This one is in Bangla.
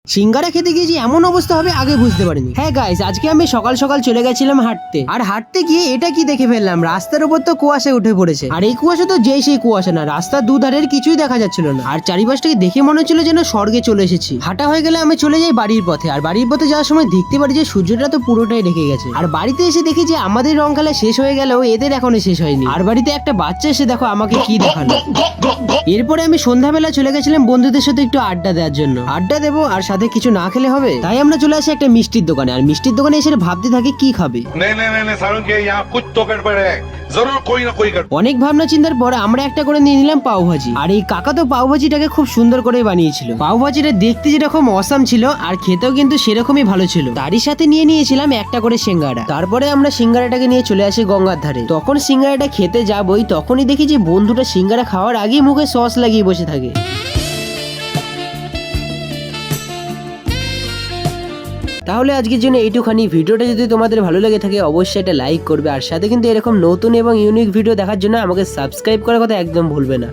সিঙ্গারা খেতে গিয়ে যে এমন অবস্থা হবে আগে বুঝতে পারিনি। হ্যাঁ গাইস, আজকে আমি সকাল সকাল চলে গেছিলাম হাঁটতে, আর হাঁটতে গিয়ে এটা কি দেখে ফেললাম, রাস্তার উপর তো কুয়াশা উঠে পড়েছে। আর এই কুয়াশা তো যেই সেই কুয়াশা না, রাস্তার দুধারের কিছুই দেখা যাচ্ছিল না, আর চারিপাশটাকে দেখে মনে হচ্ছিল যেন স্বর্গে চলে এসেছি। হাঁটা হয়ে গেলে আমি চলে যাই বাড়ির পথে, আর বাড়ির পথে যাওয়ার সময় দেখতে পারি যে সূর্যটা তো পুরোটাই ঢেকে গেছে। আর বাড়িতে এসে দেখি যে আমাদের রং খেলা শেষ হয়ে গেলেও এদের এখনো শেষ হয়নি। আর বাড়িতে একটা বাচ্চা এসে দেখো আমাকে কি দেখালো। এরপরে আমি সন্ধ্যাবেলা চলে গেছিলাম বন্ধুদের সাথে একটু আড্ডা দেওয়ার জন্য। আড্ডা দেবো আর সাথে কিছু না খেলে হবে, তাই আমরা চলে আসি একটা মিষ্টির দোকানে। আর মিষ্টির দোকানে এসে ভাবতে থাকি কি খাবে। অনেক ভাবনা চিন্তার পর আমরা একটা করে নিয়ে নিলাম পাও ভাজি। আর এই কাকা তো পাও ভাজিটাকে খুব সুন্দর করে বানিয়েছিল। পাও ভাজিটা দেখতে যেরকম অসাম ছিল আর খেতেও কিন্তু সেরকমই ভালো ছিল। তারই সাথে নিয়ে নিয়েছিলাম একটা করে সিঙ্গারা। তারপরে আমরা সিঙ্গারাটাকে নিয়ে চলে আসি গঙ্গার ধারে। তখন সিঙ্গারাটা খেতে যাবই, তখনই দেখি যে বন্ধুটা সিঙ্গারা খাওয়ার আগেই মুখে সস লাগিয়ে বসে থাকে। তাহলে আজকের জন্য এইটুখানি। ভিডিওটা যদি তোমাদের ভালো লেগে থাকে অবশ্যই একটা লাইক করবে, আর সাথে কিন্তু এরকম নতুন এবং ইউনিক ভিডিও দেখার জন্য আমাকে সাবস্ক্রাইব করার কথা একদম ভুলবে না।